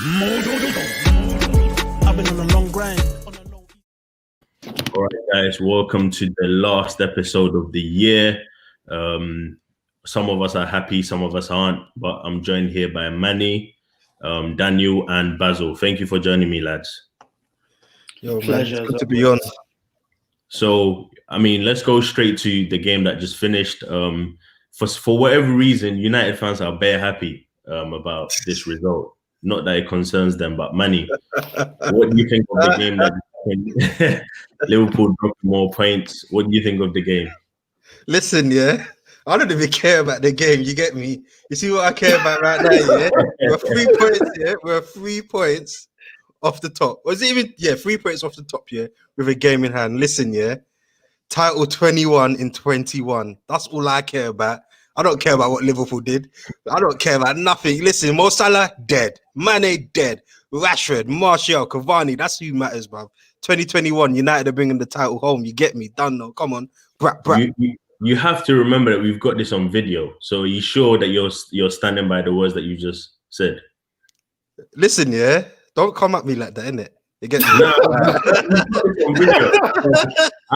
I've been on a long grind. All right, guys, welcome to the last episode of the year. Some of us are happy, some of us aren't, but I'm joined here by Manny, Daniel, and Basil. Thank you for joining me, lads. Yo, pleasure. It's good to be on. So, let's go straight to the game that just finished. For whatever reason, United fans are bare happy about this result. Not that it concerns them, but Manny, what do you think of the game that Liverpool dropped more points? What do you think of the game? Listen, yeah, I don't even care about the game. You get me? You see what I care about right now? Yeah, we're 3 points. Yeah, we're 3 points off the top. Was it even? Yeah, 3 points off the top. Yeah, with a game in hand. Listen, yeah, title 21 in 21. That's all I care about. I don't care about what Liverpool did. I don't care about nothing. Listen, Mo Salah dead, Mane dead, Rashford, Martial, Cavani. That's who matters, bruv. 2021, United are bringing the title home. You get me? Done now. Come on, brat. You have to remember that we've got this on video. So are you sure that you're standing by the words that you just said? Listen, yeah, don't come at me like that, innit? You get me?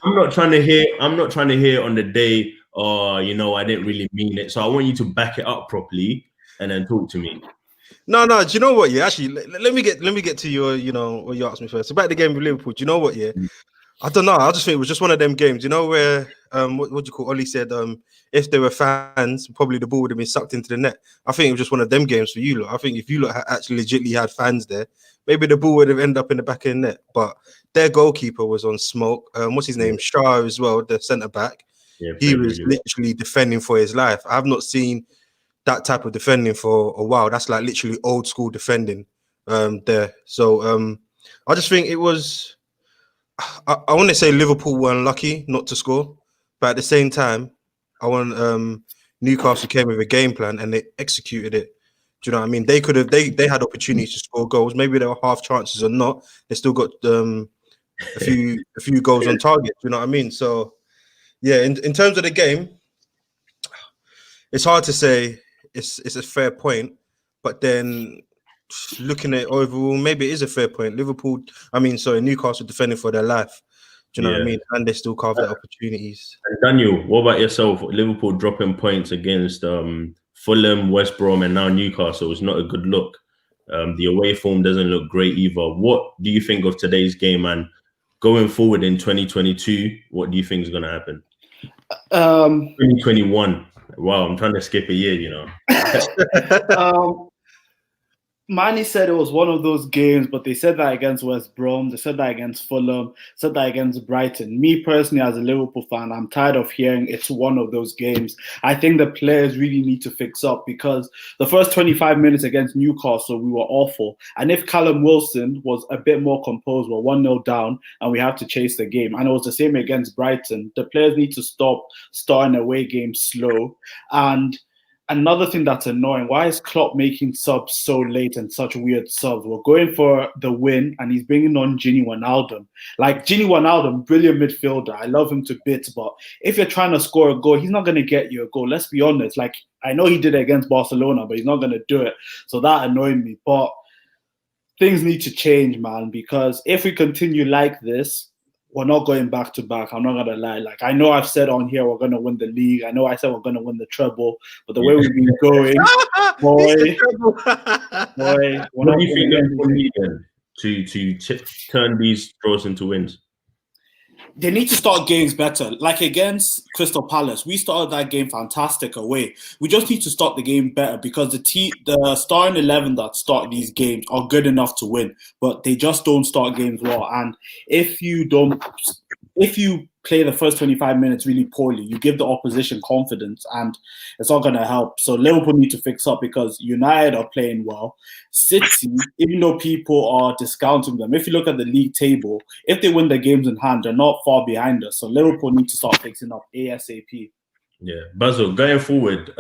I'm not trying to hear on the day. I didn't really mean it. So I want you to back it up properly and then talk to me. No. Do you know what? Yeah, actually, let me get to your, what you asked me first about the game with Liverpool. Do you know what? Yeah, I don't know. I just think it was just one of them games. You know where what do you call? Ollie said if there were fans, probably the ball would have been sucked into the net. I think it was just one of them games for you lot. I think if you lot actually legitimately had fans there, maybe the ball would have ended up in the back of the net. But their goalkeeper was on smoke. What's his name? Shah as well, the centre back. Yeah, he was literally defending for his life. I've not seen that type of defending for a while. That's like literally old school defending there. So I just think it was. I want to say Liverpool were unlucky not to score, but at the same time, I want Newcastle came with a game plan and they executed it. Do you know what I mean? They could have they had opportunities to score goals. Maybe they were half chances or not. They still got a few goals on target. Do you know what I mean? So yeah, in terms of the game, it's hard to say it's a fair point, but then looking at it overall, maybe it is a fair point. Newcastle defending for their life. Do you know what I mean? And they still carve their opportunities. And Daniel, what about yourself? Liverpool dropping points against Fulham, West Brom, and now Newcastle is not a good look. The away form doesn't look great either. What do you think of today's game, and going forward in 2022? What do you think is going to happen? 2021. Wow, I'm trying to skip a year, Manny said it was one of those games, but they said that against West Brom, they said that against Fulham, said that against Brighton. Me personally, as a Liverpool fan, I'm tired of hearing it's one of those games. I think the players really need to fix up because the first 25 minutes against Newcastle, we were awful. And if Callum Wilson was a bit more composed, we're 1-0 down and we have to chase the game. And it was the same against Brighton. The players need to stop starting away games slow. And another thing that's annoying, why is Klopp making subs so late and such weird subs? We're going for the win and he's bringing on Gini Wijnaldum. Like, Gini Wijnaldum, brilliant midfielder. I love him to bits, but if you're trying to score a goal, he's not going to get you a goal. Let's be honest. Like, I know he did it against Barcelona, but he's not going to do it. So that annoyed me. But things need to change, man, because if we continue like this, we're not going back to back. I'm not gonna lie. Like, I know I've said on here we're gonna win the league. I know I said we're gonna win the treble, but the way we've been going, boy, what do you think Liverpool need to turn these draws into wins? They need to start games better. Like against Crystal Palace, we started that game fantastic away. We just need to start the game better because the starting 11 that start these games are good enough to win, but they just don't start games well. And if you play the first 25 minutes really poorly, you give the opposition confidence and it's not going to help. So Liverpool need to fix up because United are playing well. City, even though people are discounting them, if you look at the league table, if they win their games in hand, they're not far behind us. So Liverpool need to start fixing up ASAP. Yeah. Basil, going forward,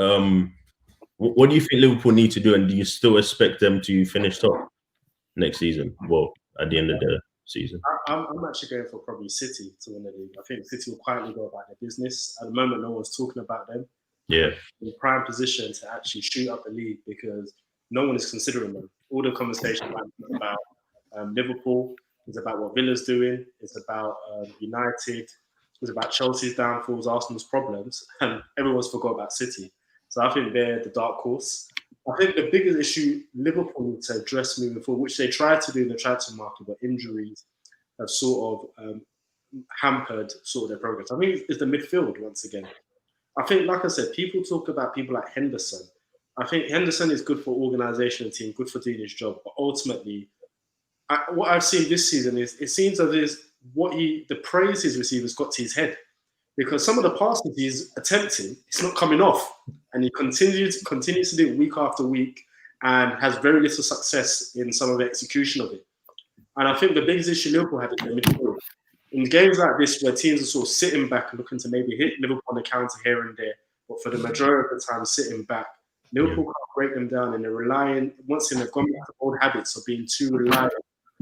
what do you think Liverpool need to do, and do you still expect them to finish top next season? Well, at the end of the season. I'm actually going for probably City to win the league. I think City will quietly go about their business. At the moment, no one's talking about them. Yeah. In prime position to actually shoot up the league because no one is considering them. all the conversation about Liverpool. It's about what Villa's doing. It's about United. It's about Chelsea's downfalls, Arsenal's problems, and everyone's forgot about City. So I think they're the dark horse. I think the biggest issue Liverpool need to address moving forward, which they tried to do in the transfer market, but injuries have sort of hampered sort of their progress. I think it's the midfield once again. I think, like I said, people talk about people like Henderson. I think Henderson is good for organisation and team, good for doing his job, but ultimately, what I've seen this season is it seems as if the praise he's received has got to his head, because some of the passes he's attempting, it's not coming off, and he continues to do it week after week, and has very little success in some of the execution of it. And I think the biggest issue Liverpool had in the midfield, in games like this where teams are sort of sitting back and looking to maybe hit Liverpool on the counter here and there, but for the majority of the time sitting back, Liverpool can't break them down, and they're relying, once again, they've gone back to old habits of being too reliant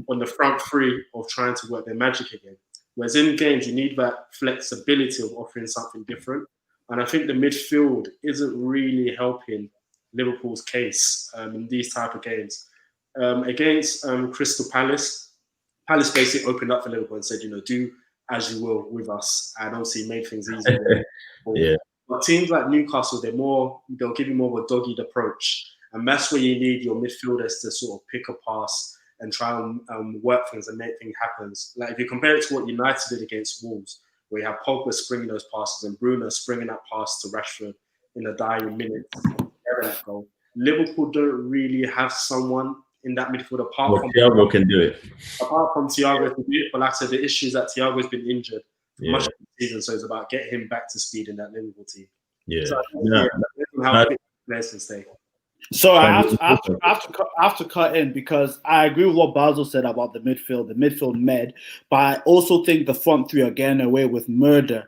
on the front three of trying to work their magic again. Whereas in games, you need that flexibility of offering something different. And I think the midfield isn't really helping Liverpool's case in these type of games. Against Crystal Palace, Palace basically opened up for Liverpool and said, do as you will with us, and obviously made things easier. Yeah. But teams like Newcastle, they'll give you more of a dogged approach. And that's where you need your midfielders to sort of pick a pass and try and work things and make things happen. Like if you compare it to what United did against Wolves, where you have Pogba springing those passes and Bruno springing that pass to Rashford in the dying minutes, that goal. Liverpool don't really have someone in that midfield apart from Thiago can do it. Apart from Thiago can do it, but like I said, the issue is that Thiago's been injured for much of the season, so it's about getting him back to speed in that Liverpool team. Yeah. So how players can stay. So I have to cut in because I agree with what Basil said about the midfield med, but I also think the front three are getting away with murder.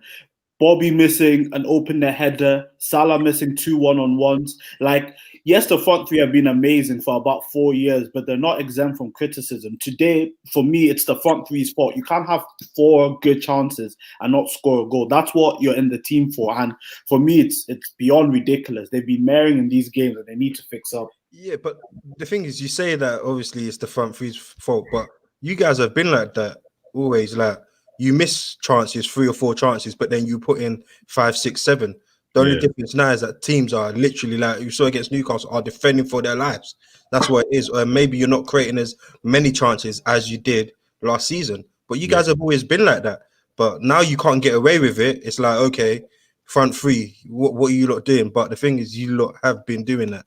Bobby missing an opener header, Salah missing 2 1-on-1s. Like, yes, the front three have been amazing for about 4 years, but they're not exempt from criticism. Today, for me, it's the front three's fault. You can't have 4 good chances and not score a goal. That's what you're in the team for. And for me, it's beyond ridiculous. They've been marrying in these games and they need to fix up. Yeah, but the thing is, you say that obviously it's the front three's fault, but you guys have been like that always. Like, you miss chances, 3 or 4 chances, but then you put in 5, 6, 7. The only difference now is that teams are literally, like you saw against Newcastle, are defending for their lives. That's what it is. Or maybe you're not creating as many chances as you did last season. But you guys have always been like that. But now you can't get away with it. It's like, okay, front three, what are you lot doing? But the thing is, you lot have been doing that.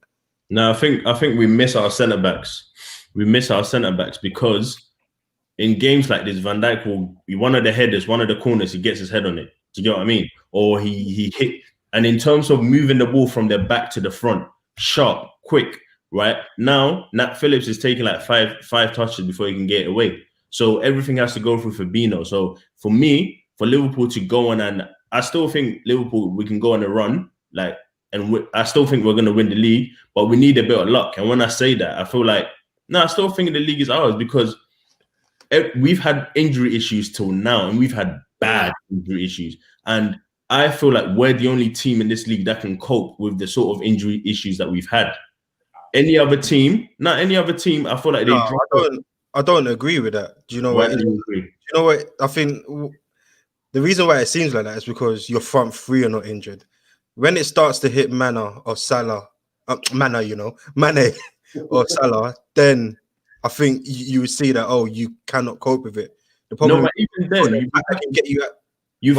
No, I think we miss our centre backs. We miss our centre backs because in games like this, Van Dijk will be one of the headers, one of the corners, he gets his head on it. Do you get what I mean? Or he hit. And in terms of moving the ball from the back to the front, sharp, quick, right? Now, Nat Phillips is taking like five touches before he can get it away. So everything has to go through Fabinho. So for me, for Liverpool to go on, and I still think Liverpool, we can go on a run, like, and I still think we're going to win the league, but we need a bit of luck. And when I say that, I feel like, I still think the league is ours because we've had injury issues till now, and we've had bad injury issues. And I feel like we're the only team in this league that can cope with the sort of injury issues that we've had. Any other team, I feel like I don't agree with that. Do you know why what? do you agree? Do you know what? I think the reason why it seems like that is because your front three are not injured. When it starts to hit Mane or Salah, Mane or Salah, then I think you would see that, you cannot cope with it. The problem but even then, I can get you at. You've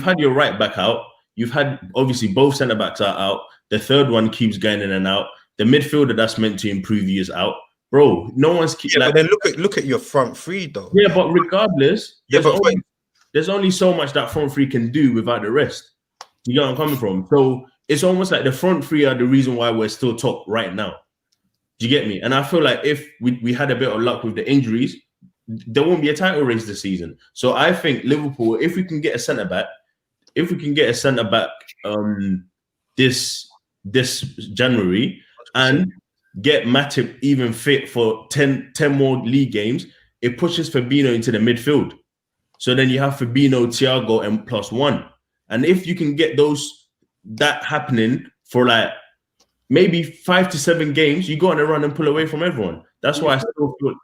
had your right back out. You've had obviously both centre backs are out. The third one keeps going in and out. The midfielder that's meant to improve you is out, bro. No one's but then look at your front three though. Yeah, but regardless, there's only so much that front three can do without the rest. You know where I'm coming from? So it's almost like the front three are the reason why we're still top right now. Do you get me? And I feel like if we had a bit of luck with the injuries, there won't be a title race this season. So I think Liverpool, if we can get a centre back, this January and get Matip even fit for 10 more league games, it pushes Fabinho into the midfield. So then you have Fabinho, Thiago, and +1. And if you can get that happening for like maybe 5 to 7 games, you go on a run and pull away from everyone. That's why I still feel.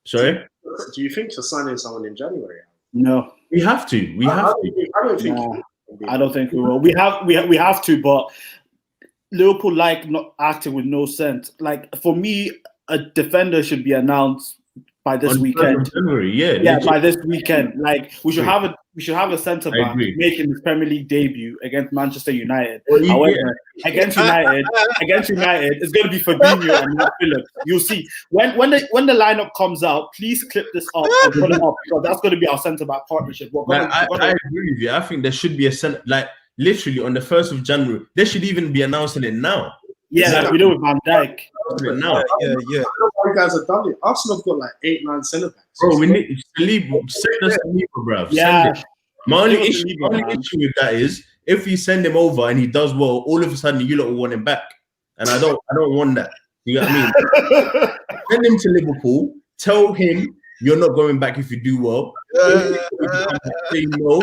Sorry? Do you think you're signing someone in January? No, We have to. We have to. I don't think. Nah, I don't think we will. We have to, but Liverpool like not acting with no sense. Like for me, a defender should be announced by this On weekend. January, Yeah, by this weekend. Like we should have a centre back agree. making his Premier League debut against Manchester United. Well, However, against United, it's going to be Fabinho and not Phillips. You'll see when the lineup comes out. Please clip this up and put it up because that's going to be our centre back partnership. I agree with you. I think there should be a centre, like literally on the 1st of January. They should even be announcing it now. Yeah, like we do with Van Dijk. Now. Yeah. I don't know why you guys have done it. Arsenal have got like 8-9 centre backs. Bro, we need to leave. Send us Saliba, bruv. Yeah. My only Give us issue Saliba, with that is if we send him over and he does well, all of a sudden you lot will want him back, and I don't want that. You know what I mean? Send him to Liverpool. Tell him you're not going back if you do well. Say no,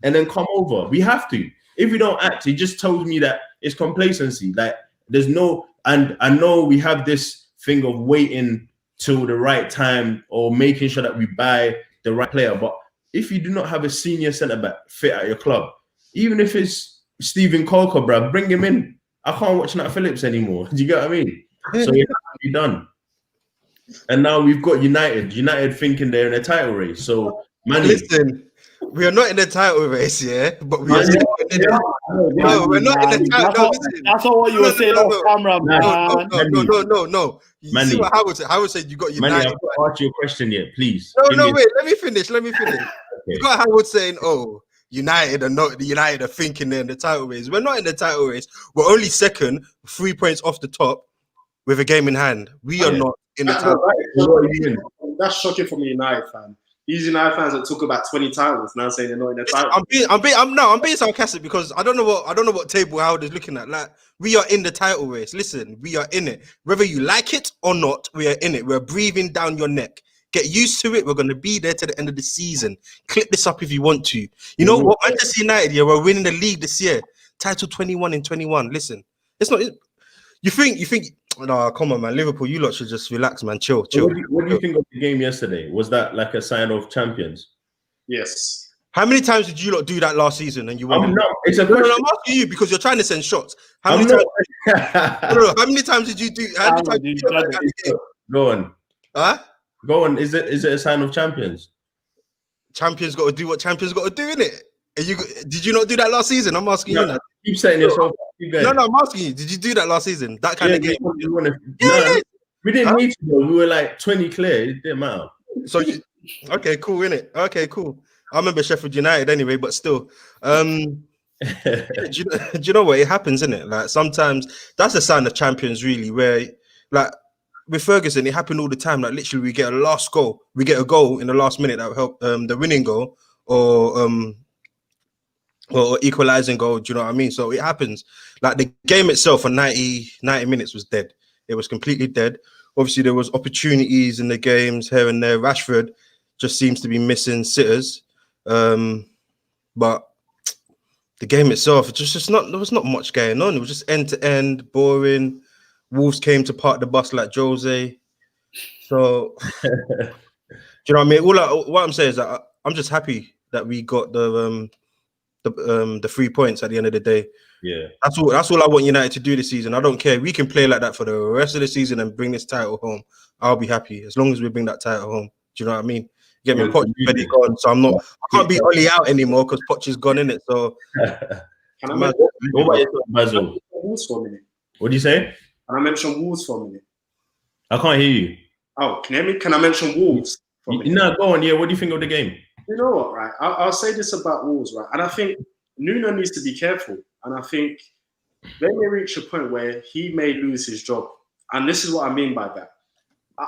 and then come over. We have to. If we don't act, it just tells me that it's complacency. Like there's no, and I know we have this thing of waiting till the right time or making sure that we buy the right player. But if you do not have a senior centre back fit at your club, even if it's Steven Colker, bro, bring him in. I can't watch Nat Phillips anymore. Do you get what I mean? So it has to be done. And now we've got United thinking they're in a title race. So man, Listen, we are not in the title race, yeah, but we are. No, we're not in the title. That's not what you were saying off camera, man. No. You see what Howard said? You got United. Manny, I've got to ask you a question yet, please. No, wait. Let me finish. Okay. You got Howard saying, "Oh, United are thinking they're in the title race." We're not in the title race. We're only second, 3 points off the top, with a game in hand. We are not in the title race. That's shocking from a United fan. These United fans that talk about 20 titles now saying they're not in the title. I'm being sarcastic because I don't know what table Howard is looking at. Like we are in the title race. Listen, we are in it. Whether you like it or not, we are in it. We're breathing down your neck. Get used to it. We're going to be there to the end of the season. Clip this up if you want to. You know what? Manchester United, yeah, we're winning the league this year. Title 21 in 21. Listen, it's not. You think? No, come on, man. Liverpool, you lot should just relax, man. Chill. What do you think of the game yesterday? Was that like a sign of champions? Yes. How many times did you lot do that last season and you won? It's a question. No, I'm asking you because you're trying to send shots. How many times did you do? Go on. Huh? Go on. Is it a sign of champions? Champions got to do what champions got to do, innit? Did you not do that last season? I'm asking you now. Keep saying yourself. No, I'm asking you. Did you do that last season? That kind of game? We didn't need to go. We were like 20 clear. It didn't matter. So, okay, cool, innit? Okay, cool. I remember Sheffield United anyway, but still. Do you know what? It happens, innit? Like sometimes that's a sign of champions, really, where like with Ferguson, it happened all the time. Like literally, we get a goal in the last minute that will help the winning goal or equalizing goal. Do you know what I mean? So it happens. Like the game itself for 90 minutes was dead. It was completely dead. Obviously, there was opportunities in the games here and there. Rashford just seems to be missing sitters. But the game itself, there was not much going on. It was just end to end, boring. Wolves came to park the bus like Jose. So, do you know what I mean? What I'm saying is that I'm just happy that we got the 3 points at the end of the day. Yeah, that's all I want United to do this season. I don't care. We can play like that for the rest of the season and bring this title home. I'll be happy as long as we bring that title home. Do you know what I mean? Get me, Poch already gone, so I can't be Oli out anymore because Poch is gone in it. So, Can I mention Wolves for a minute? What do you say? Can I mention Wolves for a minute? I can't hear you. Oh, can you hear me? Can I mention Wolves? No, go on. Yeah, what do you think of the game? You know what, right? I'll say this about Wolves, right? And I think Nuno needs to be careful. And I think they may reach a point where he may lose his job. And this is what I mean by that.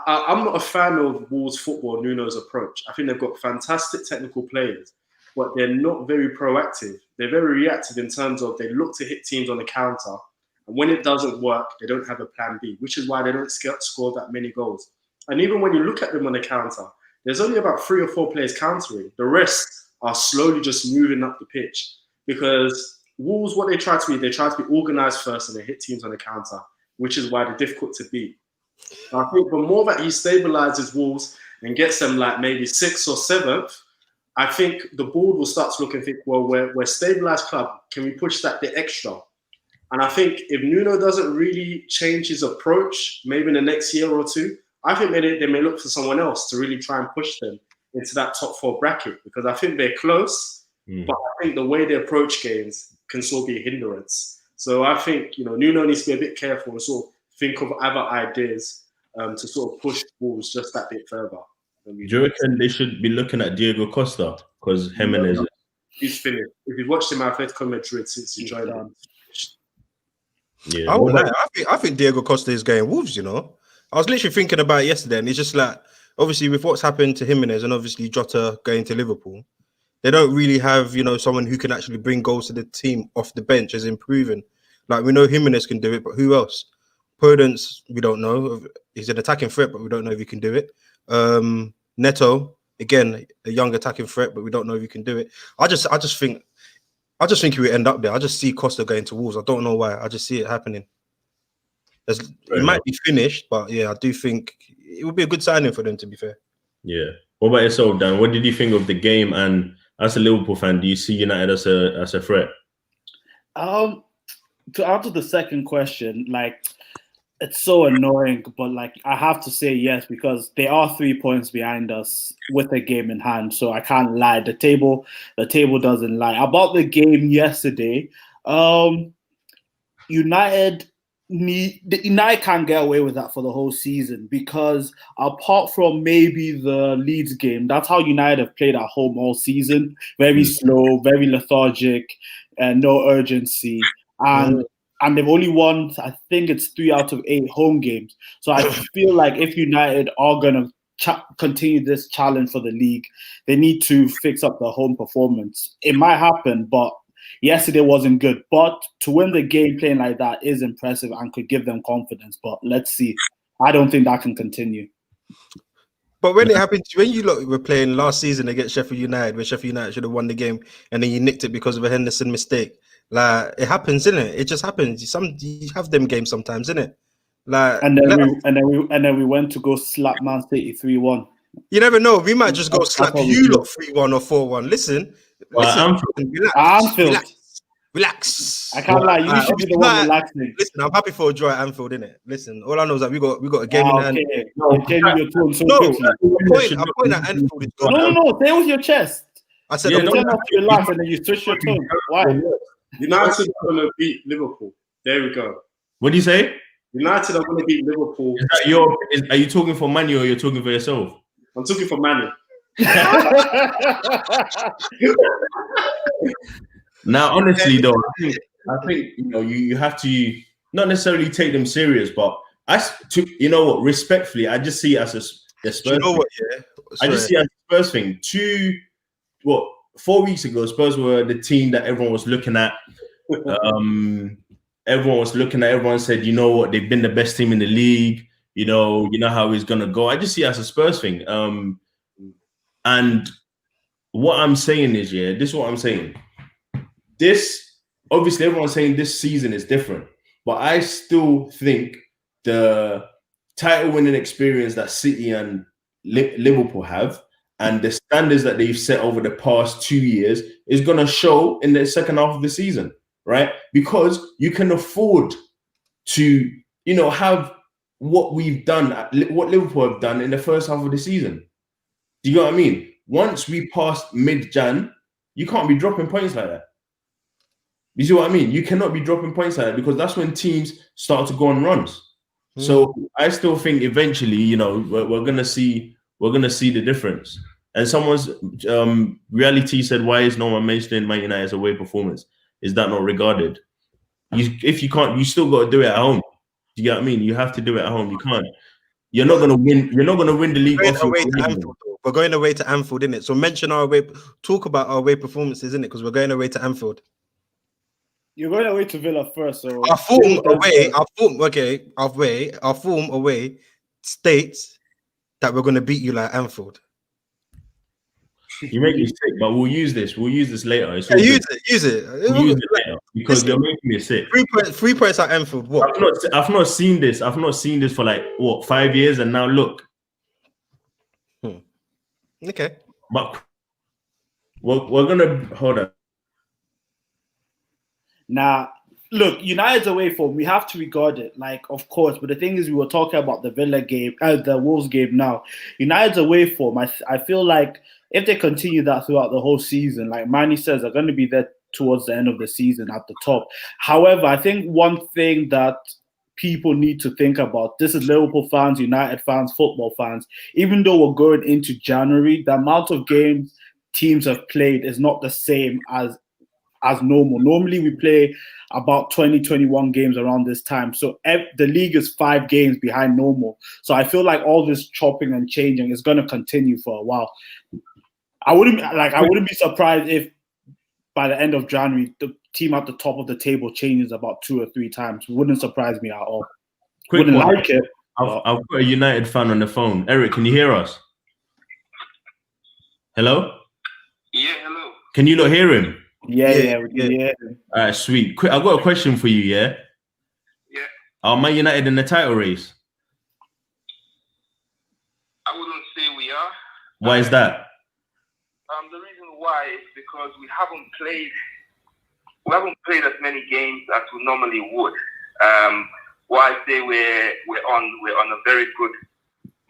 I'm not a fan of Wolves football, Nuno's approach. I think they've got fantastic technical players, but they're not very proactive. They're very reactive in terms of they look to hit teams on the counter. And when it doesn't work, they don't have a plan B, which is why they don't score that many goals. And even when you look at them on the counter, there's only about 3 or 4 players countering. The rest are slowly just moving up the pitch because Wolves, what they try to be organized first and they hit teams on the counter. which is why they're difficult to beat. I think the more that he stabilizes Wolves and gets them like maybe 6th or 7th, I think the board will start to look and think, well, we're a stabilized club. Can we push that bit extra? And I think if Nuno doesn't really change his approach, maybe in the next year or two, I think they may look for someone else to really try and push them into that top 4 bracket, because I think they're close, but I think the way they approach games can sort of be a hindrance. So I think, Nuno needs to be a bit careful and sort of think of other ideas to sort of push Wolves just that bit further. Do you reckon they should be looking at Diego Costa? Because Jimenez... He's finished. If you've watched him at Atletico Madrid since he joined them. Yeah. I think Diego Costa is going Wolves, I was literally thinking about it yesterday, and it's just like, obviously, with what's happened to Jimenez and obviously Jota going to Liverpool, they don't really have, someone who can actually bring goals to the team off the bench as improving. Like, we know Jimenez can do it, but who else? Podence, we don't know. He's an attacking threat, but we don't know if he can do it. Neto, again, a young attacking threat, but we don't know if he can do it. I just think he will end up there. I just see Costa going to Wolves. I don't know why. I just see it happening. It might be finished, but yeah, I do think it would be a good signing for them, to be fair. Yeah. What about yourself, Dan? What did you think of the game? And as a Liverpool fan, do you see United as a threat? To answer the second question, like, it's so annoying, but like, I have to say yes, because they are 3 points behind us with the game in hand. So I can't lie. The table doesn't lie. About the game yesterday, United can't get away with that for the whole season, because apart from maybe the Leeds game, that's how United have played at home all season. Very slow, very lethargic, and no urgency. And they've only won, I think it's 3 out of 8 home games. So I feel like if United are going to continue this challenge for the league, they need to fix up the home performance. It might happen, but yesterday wasn't good. But to win the game playing like that is impressive and could give them confidence. But let's see. I don't think that can continue. But when it happened, when you were playing last season against Sheffield United, where Sheffield United should have won the game, and then you nicked it because of a Henderson mistake, like, it happens, innit? It just happens. You have them games sometimes, innit? Like, and then we went to go slap Man City 3-1. You never know. We might just go slap you lot 3-1 or 4-1. Listen, relax. I can't lie. You should be the one relaxing. Listen, I'm happy for a draw at Anfield, innit? Listen, all I know is that we got a game in hand. I'm pointing at Anfield. No. Say with your chest. I said, don't have to relax and then you twist your tongue. Why? United are going to beat Liverpool. There we go. What do you say? United are going to beat Liverpool. Are you talking for Manu or you're talking for yourself? I'm talking for Manu. Now, honestly, though, I think you have to not necessarily take them serious, but respectfully, I just see it as a Spurs. You know what? Yeah, I just see it as a Spurs thing. 4 weeks ago, Spurs were the team that everyone was looking at. Everyone said, you know what, they've been the best team in the league. You know how it's gonna go. I just see it as a Spurs thing. And what I'm saying is, this is what I'm saying. This, obviously, everyone's saying this season is different, but I still think the title-winning experience that City and Liverpool have, and the standards that they've set over the past 2 years, is going to show in the second half of the season, right? Because you can afford to, have what we've done, what Liverpool have done in the first half of the season. Do you know what I mean? Once we pass mid-Jan, you can't be dropping points like that. You see what I mean? You cannot be dropping points like that, because that's when teams start to go on runs. So I still think eventually, we're gonna see the difference. And someone's reality said, "Why is no one mentioning Man United as away performance? Is that not regarded? If you can't, you still got to do it at home. Do you get what I mean? You have to do it at home. You can't. You're not gonna win. You're not gonna win the league. We're going away to Anfield, innit? So mention our away. Talk about our away performances, innit? Because we're going away to Anfield. You're going away to Villa first, so our form away states that we're going to beat you like Anfield. You make me sick, but we'll use this. We'll use this later. It's all Yeah, good. use it. We'll use it later because you're making me sick. 3 points at Enfield. What? I've not seen this. I've not seen this for like what 5 years, and now look. Okay. But we're gonna hold on. Now, look, United's away form. We have to regard it, like, of course. But the thing is, we were talking about the Villa game, the Wolves game. Now, United's away form. I feel like if they continue that throughout the whole season, like Manny says, they're going to be there towards the end of the season at the top. However, I think one thing that people need to think about, this is Liverpool fans, United fans, football fans, even though we're going into January, the amount of games teams have played is not the same as normal. Normally we play about 20, 21 games around this time. So the league is 5 games behind normal. So I feel like all this chopping and changing is going to continue for a while. I wouldn't be surprised if by the end of January, the team at the top of the table changes about 2 or 3 times. It wouldn't surprise me at all. Wouldn't like it. I've got a United fan on the phone. Eric, can you hear us? Hello? Yeah, hello. Can you not hear him? Yeah. All right, sweet. Quick, I've got a question for you, yeah? Yeah. Are Man United in the title race? I wouldn't say we are. Why is that? The reason why is because we haven't played as many games as we normally would. Why I say we're on a very good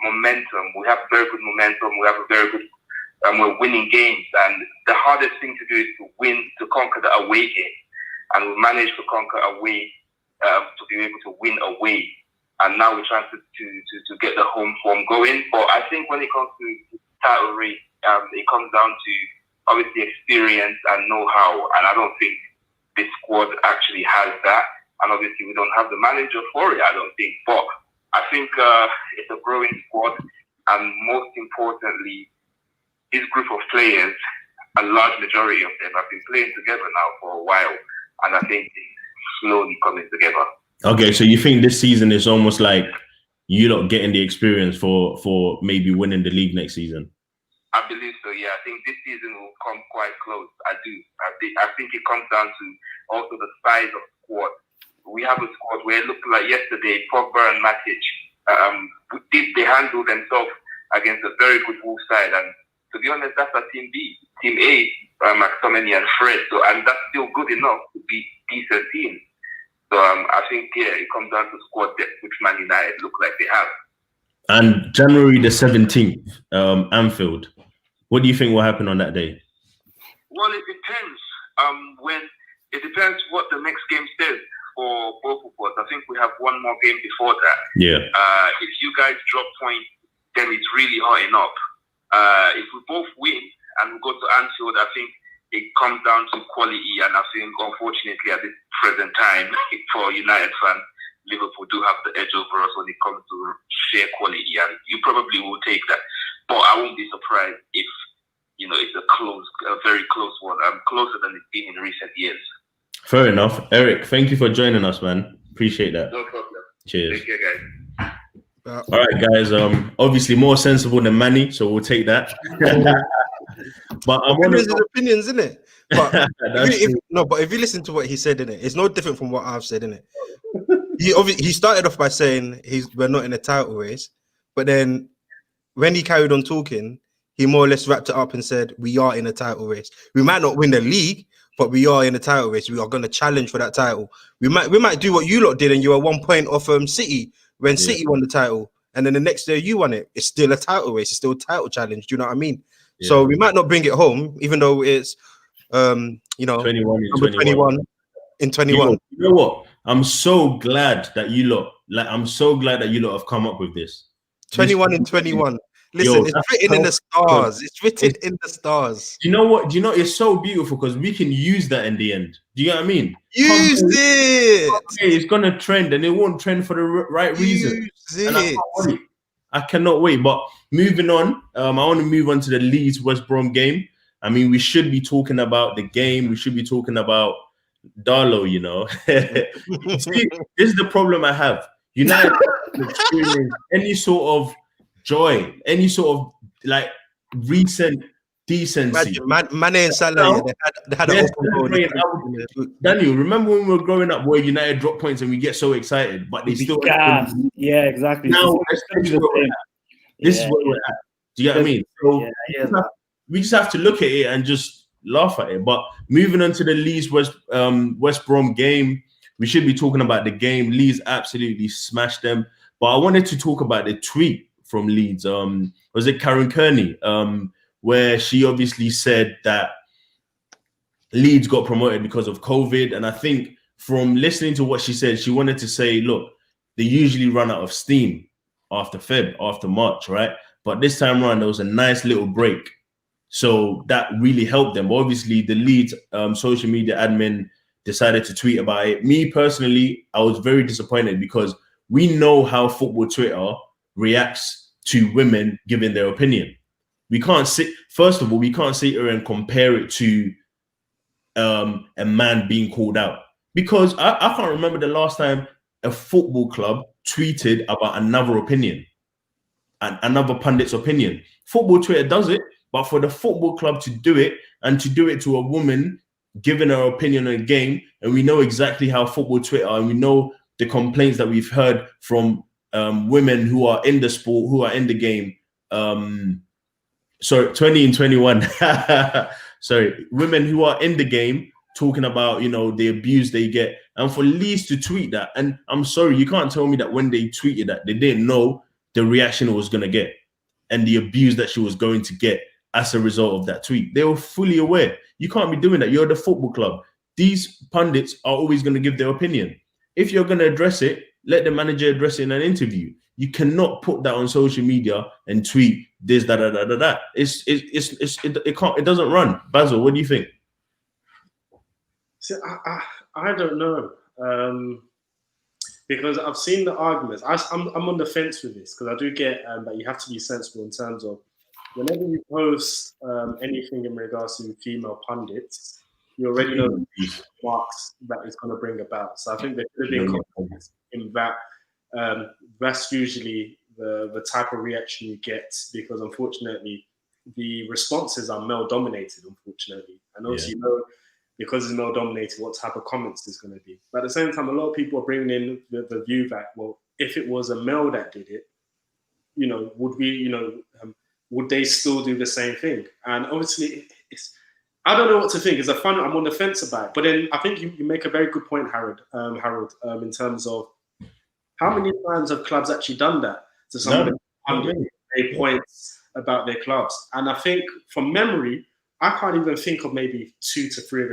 momentum. We have very good momentum. We have a very good. We're winning games, and the hardest thing to do is to conquer the away game, and we managed to conquer away, to be able to win away, and now we're trying to get the home form going. But I think when it comes to title race, it comes down to obviously experience and know-how, and I don't think this squad actually has that, and obviously we don't have the manager for it, I don't think. But I think it's a growing squad, and most importantly, this group of players, a large majority of them have been playing together now for a while, and I think it's slowly coming together. Okay, so you think this season is almost like you not getting the experience for maybe winning the league next season? I believe so, yeah. I think this season will come quite close. I do. I think it comes down to also the size of the squad. We have a squad where it looked like yesterday, Pogba and Matic, they handled themselves against a very good Wolves side, and to be honest, that's our Team B. Team A, McTominay and Fred. So, and that's still good enough to be decent teams. So I think, yeah, it comes down to squad depth, which Man United look like they have. And January the 17th, Anfield. What do you think will happen on that day? Well, it depends. It depends what the next game says for both of us. I think we have one more game before that. Yeah. If you guys drop points, then it's really hurting up. If we both win and we go to Anfield, I think it comes down to quality, and I think unfortunately at this present time for United fans, Liverpool do have the edge over us when it comes to sheer quality, and you probably will take that. But I won't be surprised if it's a very close one. Closer than it's been in recent years. Fair enough, Eric. Thank you for joining us, man. Appreciate that. No problem. Cheers. Take care, guys. All right, guys. Obviously more sensible than Manny, so we'll take that. But I want His opinions, isn't it? But if you listen to what he said, innit, it's no different from what I've said, innit. He started off by saying we're not in a title race, but then when he carried on talking, he more or less wrapped it up and said we are in a title race. We might not win the league, but we are in a title race. We are going to challenge for that title. We might do what you lot did, and you were 1 point off City when City won the title, and then the next day you won it. It's still a title race. It's still a title challenge. Do you know what I mean? Yeah. So we might not bring it home, even though it's 21 in 21. You know what? I'm so glad that you lot have come up with this. 21 in 21. Listen, it's written in the stars. It's written in the stars. You know what? It's so beautiful because we can use that in the end. Do you know what I mean? Use it. It's gonna trend, and it won't trend for the right reason. I cannot wait. But moving on, I want to move on to the Leeds West Brom game. I mean, we should be talking about the game. We should be talking about Darlow. See, this is the problem I have. United experience any sort of joy, any sort of like recent decency. Imagine, Mane and Salah, they had an open goal. Daniel, remember when we were growing up where United drop points and we get so excited, but they still... Yeah, exactly. Now, this is where we're at. Do you get what I mean? So we just have to look at it and just laugh at it. But moving on to the Leeds West Brom game, we should be talking about the game. Leeds absolutely smashed them. But I wanted to talk about the tweet from Leeds. Was it Karen Kearney? Where she obviously said that Leeds got promoted because of COVID. And I think from listening to what she said, she wanted to say, look, they usually run out of steam after March, right? But this time around, there was a nice little break. So that really helped them. But obviously, the Leeds social media admin decided to tweet about it. Me personally, I was very disappointed because we know how football Twitter reacts to women giving their opinion. We can't sit here and compare it to a man being called out, because I can't remember the last time a football club tweeted about another opinion and another pundit's opinion. Football Twitter does it, but for the football club to do it and to do it to a woman giving her opinion on a game, and we know exactly how football Twitter, and we know the complaints that we've heard from women who are in the sport, who are in the game. 20 and 21. Sorry, women who are in the game talking about, the abuse they get, and for Leeds to tweet that. And I'm sorry, you can't tell me that when they tweeted that, they didn't know the reaction it was going to get and the abuse that she was going to get as a result of that tweet. They were fully aware. You can't be doing that. You're the football club. These pundits are always going to give their opinion. If you're going to address it, let the manager address it in an interview. You cannot put that on social media and tweet this, that. It doesn't run. Basil, what do you think? See, I don't know. Because I've seen the arguments. I'm on the fence with this, because I do get that you have to be sensible in terms of whenever you post anything in regards to female pundits, you already know the marks that it's going to bring about. So I think there could have been confidence in that. That's usually the type of reaction you get, because unfortunately the responses are male dominated, unfortunately. And also, because it's male dominated, what type of comments is going to be. But at the same time, a lot of people are bringing in the view that, well, if it was a male that did it, would they still do the same thing? And obviously, I don't know what to think. I'm on the fence about it. But then I think you make a very good point, Harold, in terms of how many times have clubs actually done that to somebody they points about their clubs? And I think from memory, I can't even think of maybe two to three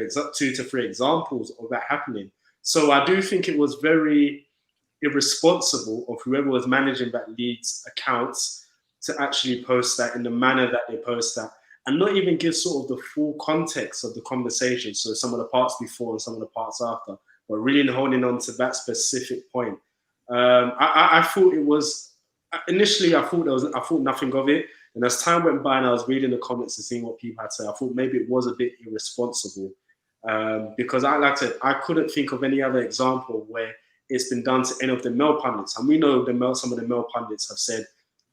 examples of that happening. So I do think it was very irresponsible of whoever was managing that Leeds accounts to actually post that in the manner that they post that, and not even give sort of the full context of the conversation. So some of the parts before and some of the parts after, but really holding on to that specific point. I thought it was initially. I thought nothing of it, and as time went by and I was reading the comments and seeing what people had to say, I thought maybe it was a bit irresponsible, because I couldn't think of any other example where it's been done to any of the male pundits, and we know some of the male pundits have said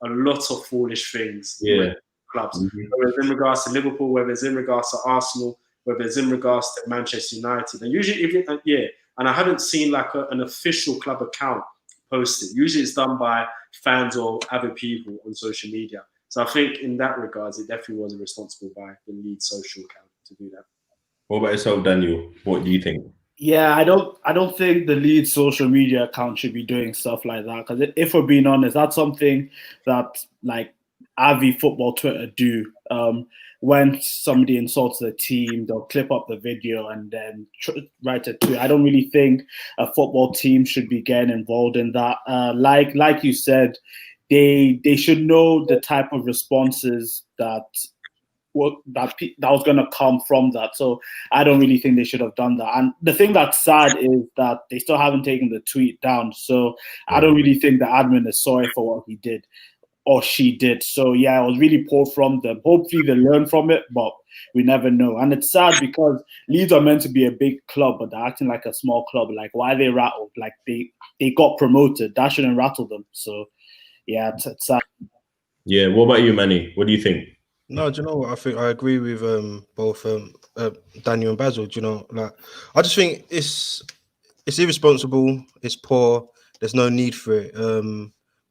a lot of foolish things with clubs, whether it's in regards to Liverpool, whether it's in regards to Arsenal, whether it's in regards to Manchester United, and usually and I haven't seen like an official club account posted. Usually it's done by fans or other people on social media. So I think in that regards, it definitely was irresponsible by the Leeds social account to do that. What about yourself, Daniel? What do you think? Yeah, I don't think the Leeds social media account should be doing stuff like that, because if we're being honest, that's something that like Avi Football Twitter do. When somebody insults the team, they'll clip up the video and then write a tweet. I don't really think a football team should be getting involved in that. Like you said, they should know the type of responses that was going to come from that. So I don't really think they should have done that. And the thing that's sad is that they still haven't taken the tweet down. So I don't really think the admin is sorry for what he did or she did. So yeah, it was really poor from them. Hopefully they learn from it, but we never know. And it's sad because Leeds are meant to be a big club, but they're acting like a small club. Like, why are they rattled? Like they got promoted. That shouldn't rattle them. So yeah, it's sad. Yeah, what about you, Manny? What do you think? No, do you know what? I think I agree with both Daniel and Basil. Do you know, like I just think it's irresponsible. It's poor. There's no need for it.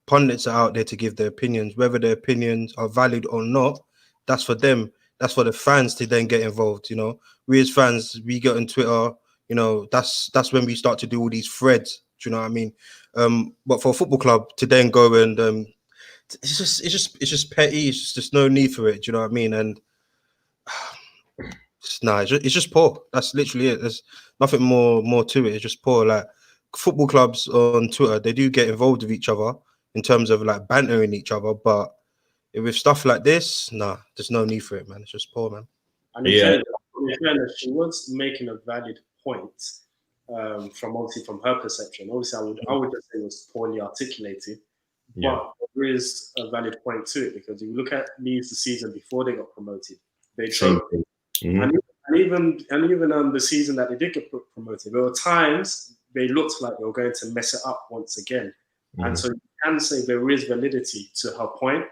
Pundits are out there to give their opinions, whether their opinions are valid or not. That's for them. That's for the fans to then get involved. You know, we as fans, we get on Twitter. You know, that's when we start to do all these threads. Do you know what I mean? But for a football club to then go and it's just petty. It's just no need for it. Do you know what I mean? And it's just poor. That's literally it. There's nothing more to it. It's just poor. Like football clubs on Twitter, they do get involved with each other in terms of like bantering each other, but with stuff like this, there's no need for it, man. It's just poor, man. And in fairness, she was making a valid point from her perception. Obviously, I would just say it was poorly articulated. But there is a valid point to it, because if you look at Leeds the season before they got promoted, they showed, and even the season that they did get promoted, there were times they looked like they were going to mess it up once again. And so you can say there is validity to her point.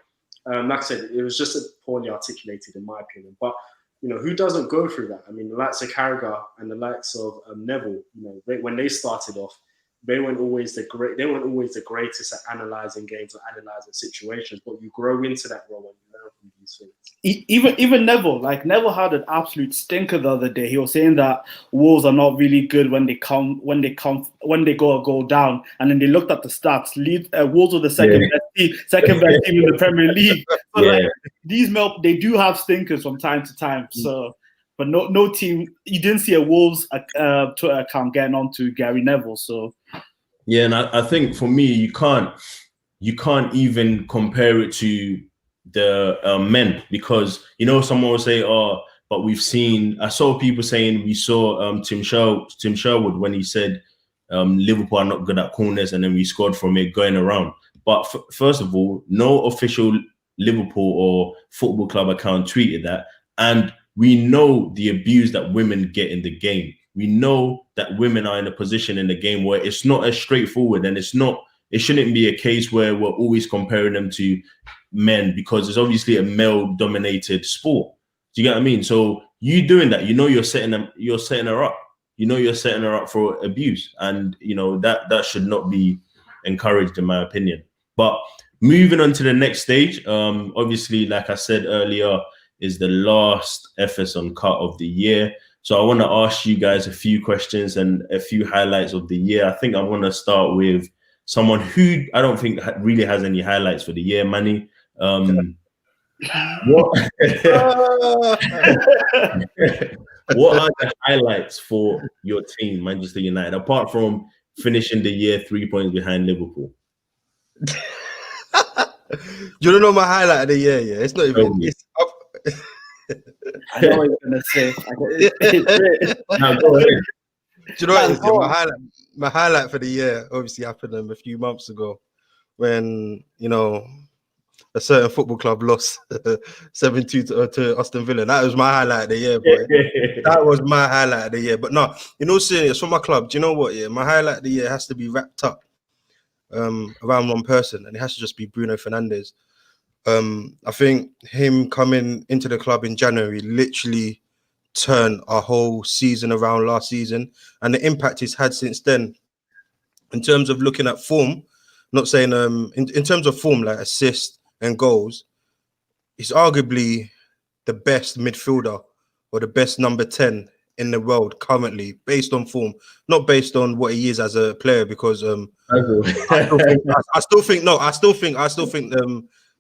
Like I said, it was just poorly articulated in my opinion. But you know, who doesn't go through that? I mean, the likes of Carragher and the likes of Neville, you know, when they started off, they weren't always the greatest at analysing games or analysing situations, but you grow into that role and you learn from these things. Even Neville, like Neville had an absolute stinker the other day. He was saying that Wolves are not really good when they go a goal down, and then they looked at the stats. Wolves were the second best team in the Premier League. So like they do have stinkers from time to time. So. But no team, you didn't see a Wolves Twitter account getting onto Gary Neville. So yeah, and I think for me, you can't even compare it to the men, because you know someone will say, "Oh, but I saw people saying we saw Tim Sherwood when he said Liverpool are not good at corners, and then we scored from it going around." But first of all, no official Liverpool or football club account tweeted that, and we know the abuse that women get in the game. We know that women are in a position in the game where it's not as straightforward, and it shouldn't be a case where we're always comparing them to men, because it's obviously a male-dominated sport. Do you get what I mean? So you doing that, you know, you're setting her up. You know, you're setting her up for abuse, and you know that should not be encouraged, in my opinion. But moving on to the next stage, obviously, like I said earlier, is the last FS Uncut of the year. So I want to ask you guys a few questions and a few highlights of the year. I think I want to start with someone who I don't think really has any highlights for the year, Manny. What are the highlights for your team, Manchester United, apart from finishing the year 3 points behind Liverpool? You don't know my highlight of the year, yeah? It's not even. It's up. I know what you're gonna say. No, go ahead. Do you know what it is? My highlight for the year obviously happened a few months ago when, you know, a certain football club lost 7-2 to Aston Villa. That was my highlight of the year, boy. That was my highlight of the year. But no, you know, serious for my club. Do you know what? Yeah, my highlight of the year has to be wrapped up around one person, and it has to just be Bruno Fernandes. I think him coming into the club in January literally turned our whole season around last season, and the impact he's had since then. In terms of looking at form, not saying in terms of form, like assists and goals, he's arguably the best midfielder or the best number 10 in the world currently, based on form, not based on what he is as a player. Because I still think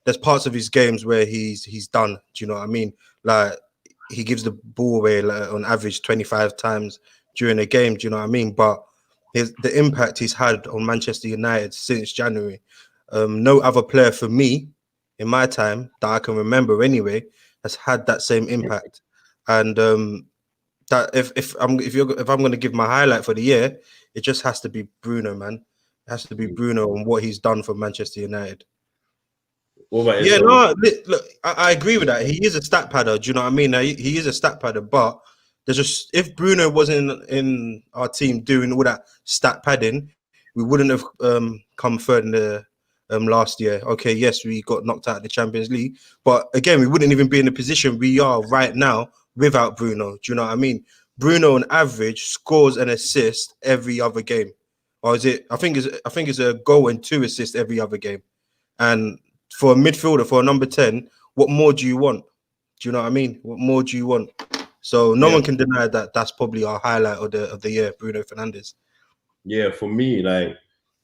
there's parts of his games where he's done. Do you know what I mean? Like he gives the ball away like, on average 25 times during a game. Do you know what I mean? But the impact he's had on Manchester United since January, no other player for me in my time that I can remember anyway has had that same impact. And that if I'm going to give my highlight for the year, it just has to be Bruno, man. It has to be Bruno and what he's done for Manchester United. Yeah, no, look, I agree with that. He is a stat padder. Do you know what I mean? He is a stat padder, but there's just, if Bruno wasn't in our team doing all that stat padding, we wouldn't have come third in the last year. Okay, yes, we got knocked out of the Champions League, but again, we wouldn't even be in the position we are right now without Bruno. Do you know what I mean? Bruno, on average, scores an assist every other game, or is it? I think it's a goal and 2 assists every other game. And for a midfielder, for a number 10, what more do you want? Do you know what I mean? What more do you want? So no one can deny that that's probably our highlight of the year, Bruno Fernandes. Yeah, for me, like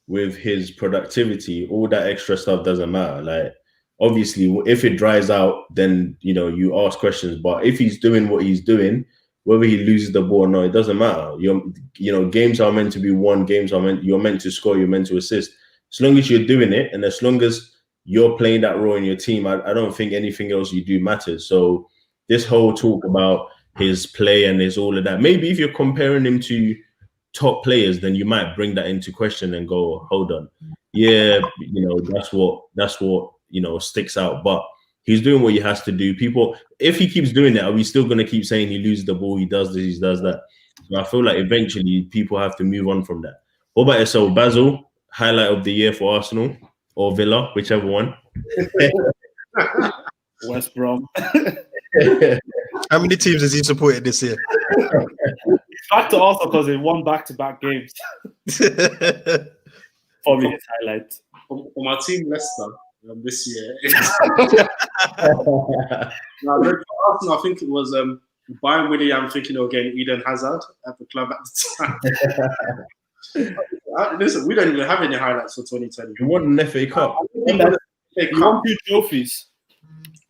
with his productivity, all that extra stuff doesn't matter. Like obviously, if it dries out, then you ask questions. But if he's doing what he's doing, whether he loses the ball or not, it doesn't matter. Games are meant to be won. You're meant to score. You're meant to assist. As long as you're doing it, and as long as you're playing that role in your team, I don't think anything else you do matters. So this whole talk about his play and his all of that, maybe if you're comparing him to top players, then you might bring that into question and go, hold on, yeah, that's what sticks out. But he's doing what he has to do. People, if he keeps doing it, are we still going to keep saying he loses the ball, he does this, he does that? So I feel like eventually people have to move on from that. What about yourself, Basil? Highlight of the year for Arsenal or Villa, whichever one. West Brom. How many teams has he supported this year? Back to Arsenal because they won back-to-back games. Probably his highlight. For my team, Leicester, this year. Now, for Arsenal, I think it was Bayern William thinking of getting Eden Hazard at the club at the time. Listen, we don't even have any highlights for 2020. You won an FA Cup. You won 2 trophies.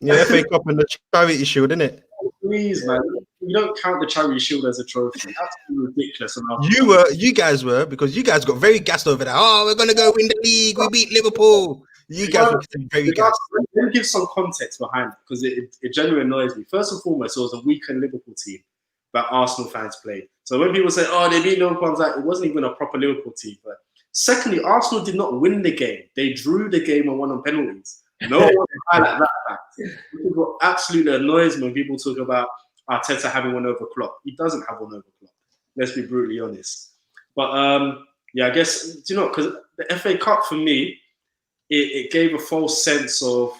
Yeah, FA Cup and the Charity Shield, isn't it? Please, man. You don't count the Charity Shield as a trophy. That's ridiculous. You guys were, because you guys got very gassed over that. Oh, we're gonna go win the league. We beat Liverpool. You guys were very gassed. Let me give some context behind it, because it genuinely annoys me. First and foremost, it was a weakened Liverpool team that Arsenal fans played. So when people say, "Oh, they beat Liverpool," I was like, it wasn't even a proper Liverpool team. But secondly, Arsenal did not win the game. They drew the game and won on penalties. No one can highlight that fact. What absolutely annoys me when people talk about Arteta having one over Klopp. He doesn't have one over Klopp. Let's be brutally honest. But I guess, because the FA Cup for me, it gave a false sense of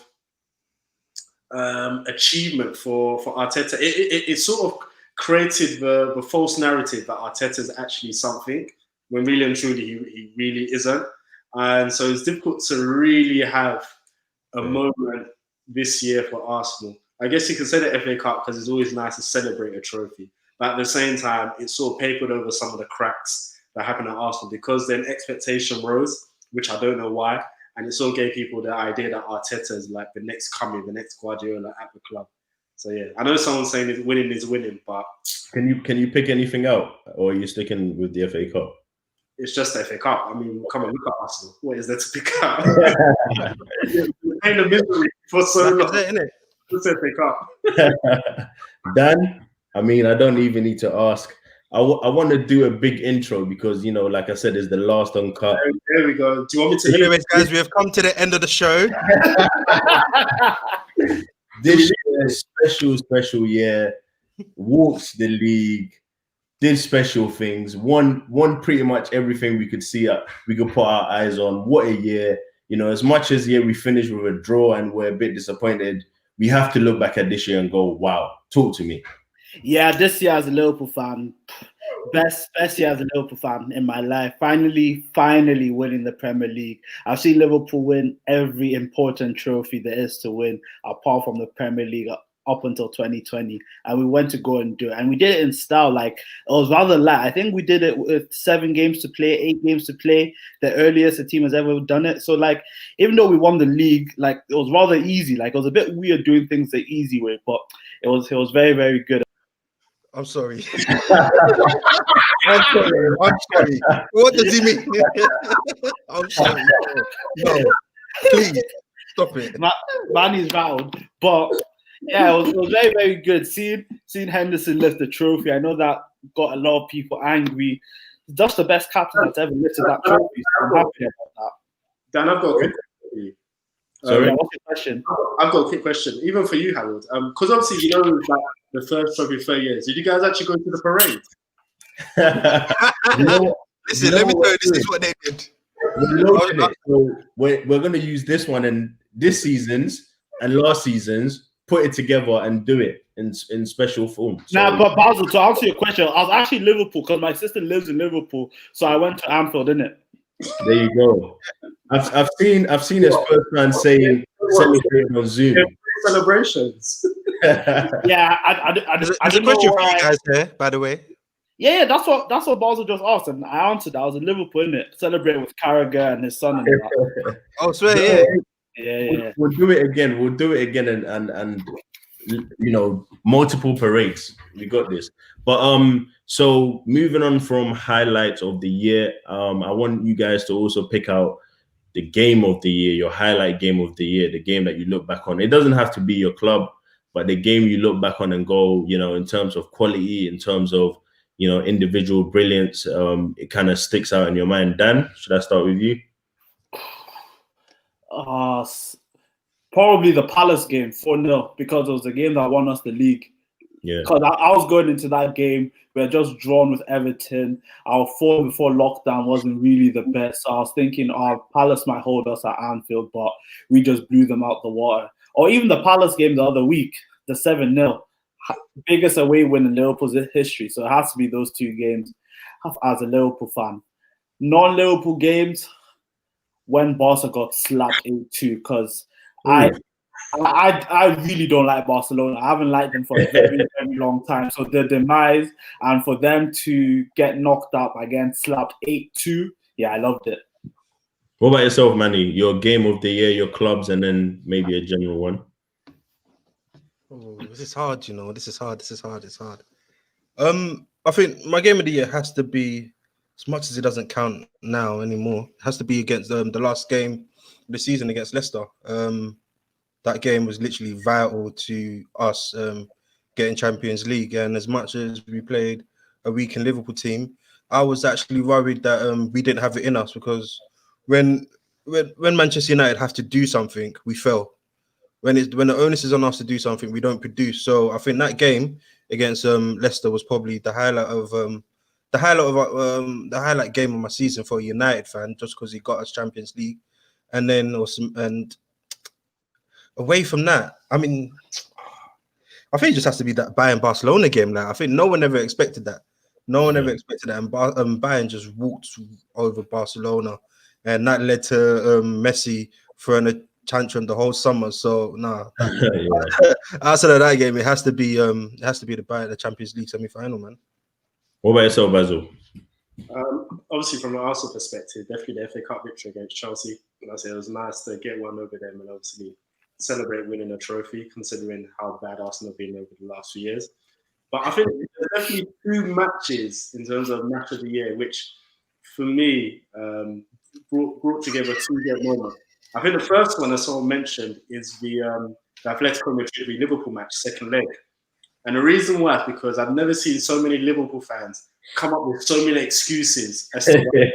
achievement for Arteta. It sort of created the false narrative that Arteta is actually something, when really and truly he really isn't. And so it's difficult to really have a moment this year for Arsenal. I guess you can say the FA Cup because it's always nice to celebrate a trophy. But at the same time, it sort of papered over some of the cracks that happened at Arsenal, because then expectation rose, which I don't know why. And it sort of gave people the idea that Arteta is like the next coming, the next Guardiola at the club. So yeah, I know someone's saying winning, but can you pick anything out, or are you sticking with the FA Cup? It's just the FA Cup. I mean, come on, look at Arsenal. What is there to pick out? In the misery for so long. Isn't it? It's FA Cup. Dan, I mean, I don't even need to ask. I want to do a big intro because, like I said, it's the last uncut. There we go. Do you want me to? Anyways, guys, we have come to the end of the show. This year, special year, walked the league, did special things, won pretty much everything we could see, we could put our eyes on. What a year. As much as we finished with a draw and we're a bit disappointed, we have to look back at this year and go, wow, talk to me. Yeah, this year as a Liverpool fan, best year as a Liverpool fan in my life. Finally winning the Premier League. I've seen Liverpool win every important trophy there is to win, apart from the Premier League up until 2020, and we went to go and do it, and we did it in style. Like, it was rather light. I think we did it with 7 games to play, 8 games to play, the earliest a team has ever done it. So like, even though we won the league, like, it was rather easy. Like, it was a bit weird doing things the easy way, but it was very, very good. I'm sorry. I'm sorry. What does he mean? I'm sorry. No, please stop it. Man is rattled, but yeah, it was very, very good. Seeing Henderson lift the trophy, I know that got a lot of people angry. Just the best captain that's ever lifted that trophy. So I'm happy about that. Dan, I've got a quick question for you. Sorry, what's your question? I've got a quick question, even for you, Harold. Because obviously, like the first trophy for 30 years. Did you guys actually go to the parade? Listen, let me tell you, this is what they did. We're loading it. So we're gonna use this one and this season's and last season's, put it together and do it in special form. So, Nah, but Basil, to answer your question, I was actually Liverpool because my sister lives in Liverpool, so I went to Anfield, innit? there you go. I've seen a Spurs fan saying celebrating on Zoom. Celebrations. Yeah, I There's a didn't question know for you why. guys there, by the way. Yeah, that's what Basil just asked, and I answered. I was in Liverpool, innit? Celebrating with Carragher and his son and that. Oh, swear, yeah. Yeah. We'll do it again. We'll do it again and you know, multiple parades. We got this. But so moving on from highlights of the year, I want you guys to also pick out the game of the year, your highlight game of the year, the game that you look back on. It doesn't have to be your club, but the game you look back on and go, you know, in terms of quality, in terms of, you know, individual brilliance, it kind of sticks out in your mind. Dan, should I start with you? Probably the Palace game, 4-0, because it was the game that won us the league. Yeah. Because I was going into that game, we had just drawn with Everton. Our form before lockdown wasn't really the best. So I was thinking, Palace might hold us at Anfield, but we just blew them out the water. Or even the Palace game the other week, the 7-0. Biggest away win in Liverpool's history. So it has to be those two games as a Liverpool fan. Non-Liverpool games, when Barca got slapped 8-2, because I really don't like Barcelona. I haven't liked them for a very, very long time. So the demise and for them to get knocked up again, slapped 8-2, yeah, I loved it. What about yourself, Manny? Your game of the year, your clubs, and then maybe a general one. Oh, this is hard, you know. This is hard. It's hard. I think my game of the year has to be, as much as it doesn't count now anymore, it has to be against the last game of the season against Leicester. That game was literally vital to us getting Champions League. And as much as we played a weak Liverpool team, I was actually worried that we didn't have it in us, because when Manchester United have to do something, we fail. When the onus is on us to do something, we don't produce. So I think that game against Leicester was probably the highlight game of my season for a United fan, just because he got us Champions League. And then away from that, I mean, I think it just has to be that Bayern Barcelona game. Now, I think no one ever expected that. No one ever expected that, and Bayern just walked over Barcelona, and that led to Messi throwing a tantrum the whole summer. So outside of that game, it has to be the Bayern, the Champions League semi-final, man. What about yourself, Basil? Obviously, from an Arsenal perspective, definitely the FA Cup victory against Chelsea. And I say it was nice to get one over them and obviously celebrate winning a trophy, considering how bad Arsenal have been over the last few years. But I think there's definitely two matches in terms of match of the year, which for me brought together two great moments. I think the first one, as someone mentioned, is the Atletico Madrid Liverpool match, second leg. And the reason why is because I've never seen so many Liverpool fans come up with so many excuses as to why.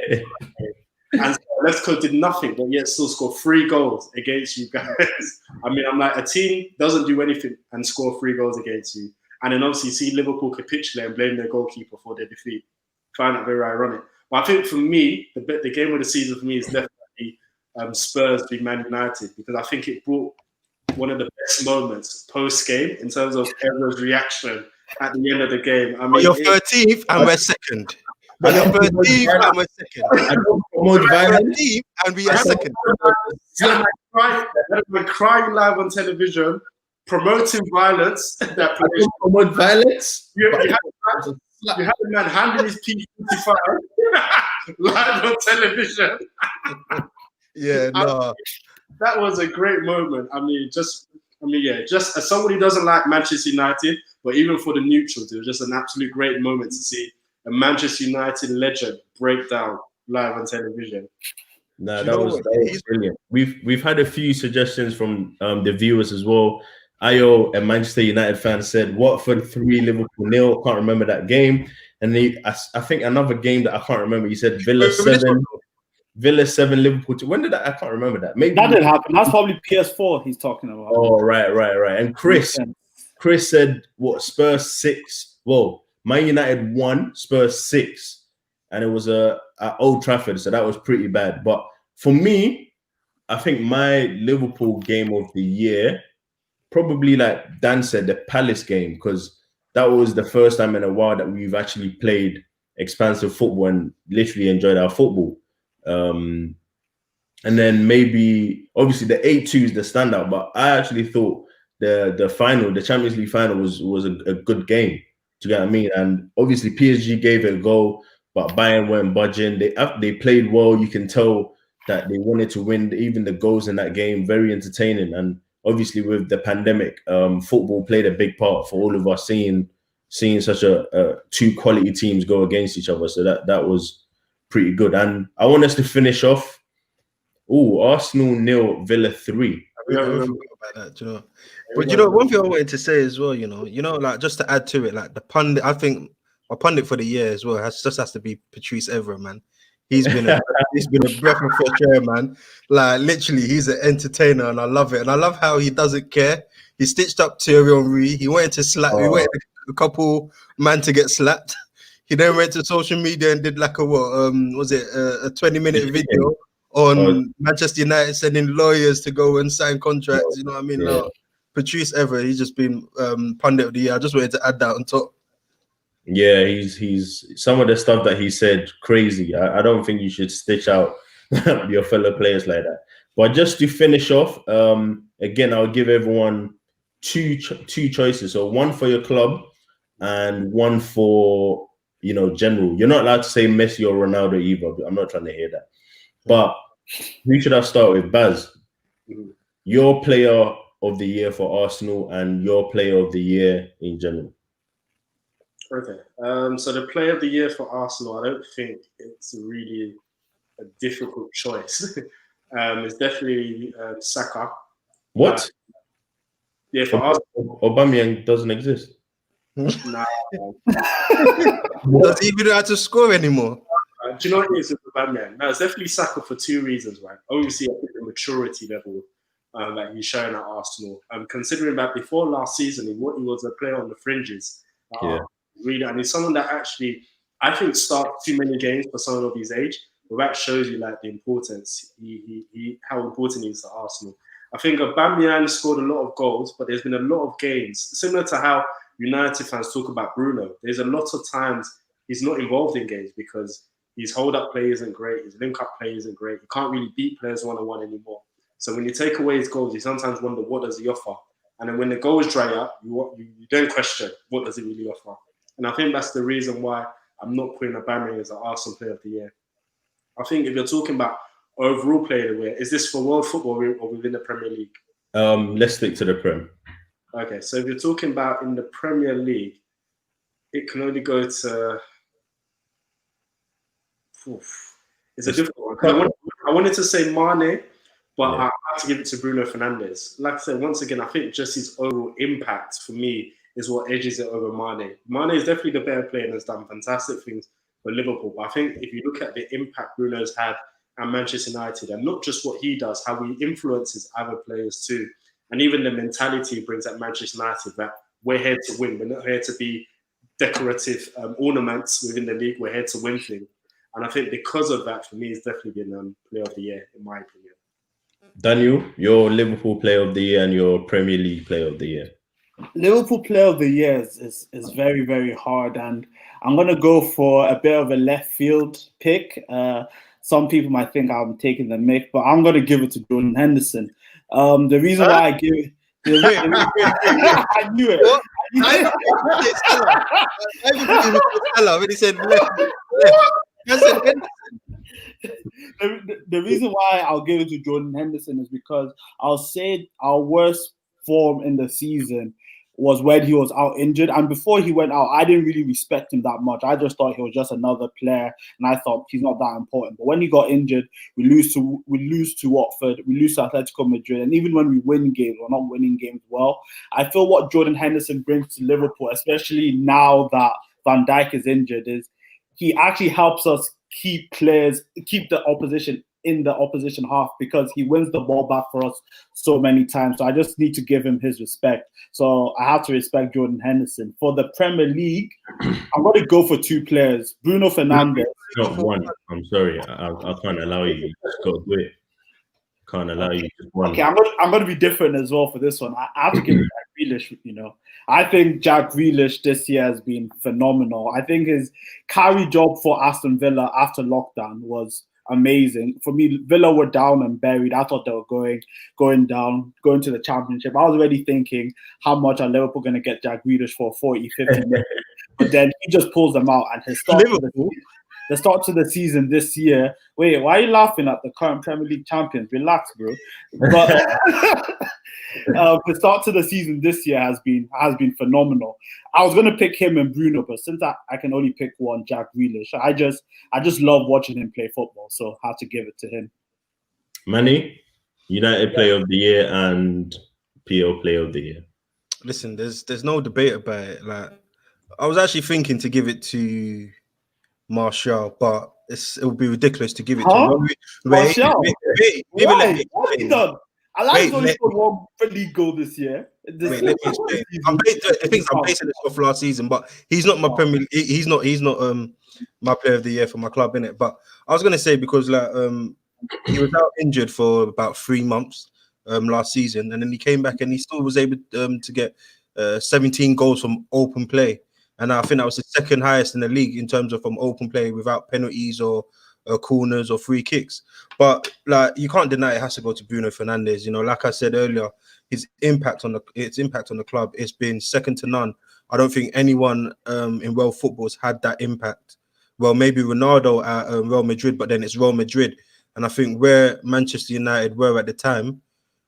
And Atletico did nothing, but yet still scored 3 goals against you guys. I mean, I'm like, a team doesn't do anything and score 3 goals against you. And then obviously see Liverpool capitulate and blame their goalkeeper for their defeat. Find that very ironic. But I think for me, the game of the season for me is definitely Spurs v Man United, because I think it brought one of the best moments post-game in terms of everyone's reaction at the end of the game. I mean, you're 13th and we're second. But you're 13th and we're second. I don't promote violence. And we are second. We're crying live on television, promoting violence. I don't promote violence. You had a man handing his P45 live on television. Yeah, no. That was a great moment. Just as someone who doesn't like Manchester United, but even for the neutrals, it was just an absolute great moment to see a Manchester United legend break down live on television. No, that was brilliant. We've had a few suggestions from the viewers as well. Ayo, a Manchester United fan, said Watford 3, Liverpool 0. Can't remember that game. And I think another game that I can't remember. He said Villa 7, Liverpool 2. When did that? I can't remember that. Maybe that didn't happen. That's probably PS4 he's talking about. Oh, right. And Chris said what? Spurs 6. Whoa, Man United 1, Spurs 6, and it was a at Old Trafford, so that was pretty bad. But for me, I think my Liverpool game of the year, probably like Dan said, the Palace game, because that was the first time in a while that we've actually played expansive football and literally enjoyed our football. And then maybe, obviously, the 8-2 is the standout, but I actually thought the final, the Champions League final, was a good game. Do you get what I mean? And obviously, PSG gave it a go, but Bayern weren't budging. They played well. You can tell that they wanted to win. Even the goals in that game, very entertaining. And obviously, with the pandemic, football played a big part for all of us seeing such a two quality teams go against each other. So that was pretty good. And I want us to finish off. Arsenal 0, Villa 3. I forgot about that, you know. But you know, one thing I wanted to say as well, you know, like just to add to it, like the pundit, I think my pundit for the year as well has to be Patrice Evra, man. He's been a breath of fresh air, man. Like literally, he's an entertainer, and I love it. And I love how he doesn't care. He stitched up Thierry Henry. He went to slap. He went a couple man to get slapped. He then went to social media and did like a 20-minute video on Manchester United sending lawyers to go and sign contracts. You know what I mean? Yeah. Like, Patrice Evra, he's just been pundit of the year. I just wanted to add that on top. Yeah, he's some of the stuff that he said crazy. I don't think you should stitch out your fellow players like that. But just to finish off, again, I'll give everyone two choices. So one for your club and one for general. You're not allowed to say Messi or Ronaldo either. I'm not trying to hear that. But who should I start with? Baz, your player of the year for Arsenal and your player of the year in general. Okay. So the player of the year for Arsenal, I don't think it's really a difficult choice. It's definitely Saka. What? Yeah, for Arsenal. Aubameyang doesn't exist. Nah. Does he even know how to score anymore? Do you know what it is with Aubameyang? No, it's definitely Saka for two reasons, right? Obviously, I think the maturity level that he's showing at Arsenal. Considering that before last season, he was a player on the fringes. Really, and he's someone that actually, I think, starts too many games for someone of his age. But that shows you like the importance, how important he is to Arsenal. I think Aubameyang scored a lot of goals, but there's been a lot of games, similar to how United fans talk about Bruno. There's a lot of times he's not involved in games because his hold-up play isn't great, his link-up play isn't great. He can't really beat players one-on-one anymore. So when you take away his goals, you sometimes wonder, what does he offer? And then when the goals dry up, you don't question, what does he really offer? And I think that's the reason why I'm not putting Aubameyang as an Arsenal player of the year. I think if you're talking about overall player of the year, is this for world football or within the Premier League? Let's stick to the Prem. Okay, so if you're talking about in the Premier League, it can only go to... It's a difficult one. I wanted to say Mane, but I have to give it to Bruno Fernandes. Like I said, once again, I think just his overall impact for me is what edges it over Mane. Mane is definitely the better player and has done fantastic things for Liverpool. But I think if you look at the impact Bruno's had at Manchester United, and not just what he does, how he influences other players too, and even the mentality he brings at Manchester United, that we're here to win. We're not here to be decorative ornaments within the league. We're here to win things. And I think because of that, for me, it's definitely been player of the year, in my opinion. Daniel, your Liverpool player of the year and your Premier League player of the year. Liverpool player of the year is very, very hard. And I'm going to go for a bit of a left field pick. Some people might think I'm taking the mick, but I'm going to give it to Jordan Henderson. The reason why I give it... I knew it. What? When he said the reason why I'll give it to Jordan Henderson is because I'll say our worst form in the season was when he was out injured, and before he went out, I didn't really respect him that much. I just thought he was just another player, and I thought he's not that important. But when he got injured, we lose to Watford, we lose to Atletico Madrid, and even when we win games, we're not winning games well. I feel what Jordan Henderson brings to Liverpool, especially now that Van Dijk is injured, is he actually helps us keep the opposition in the opposition half because he wins the ball back for us so many times. So I just need to give him his respect. So I have to respect Jordan Henderson. For the Premier League, I'm going to go for 2 players. Bruno Fernandes. Not one. I'm sorry. I can't allow you. You just got to do it. Can't allow you just one. Okay, I'm going to be different as well for this one. I have to give it Jack Grealish, you know. I think Jack Grealish this year has been phenomenal. I think his carry job for Aston Villa after lockdown was amazing. For me, Villa were down and buried. I thought they were going down, going to the Championship. I was already thinking, how much are Liverpool going to get Jack Grealish for 40, 50 million? But then he just pulls them out and his the start to the season this year. Wait, why are you laughing at the current Premier League champions? Relax, bro. But the start to the season this year has been phenomenal. I was going to pick him and Bruno, but since I can only pick one, Jack Grealish, I just love watching him play football, so I had to give it to him. Manny, United Player of the Year and PL Player of the Year. Listen, there's no debate about it. Like, I was actually thinking to give it to Martial, but it would be ridiculous to give it to Martial. Why? What have you done? Ala's only scored 1 league goal this year. Let me explain. I'm basing this off last season, but he's not my Premier. He's not my Player of the Year for my club, innit? But I was gonna say because like he was out injured for about 3 months last season, and then he came back and he still was able to get 17 goals from open play. And I think that was the second highest in the league in terms of from open play without penalties or corners or free kicks. But like you can't deny it has to go to Bruno Fernandes. You know, like I said earlier, his impact on the club has been second to none. I don't think anyone in world football has had that impact. Well, maybe Ronaldo at Real Madrid, but then it's Real Madrid. And I think where Manchester United were at the time,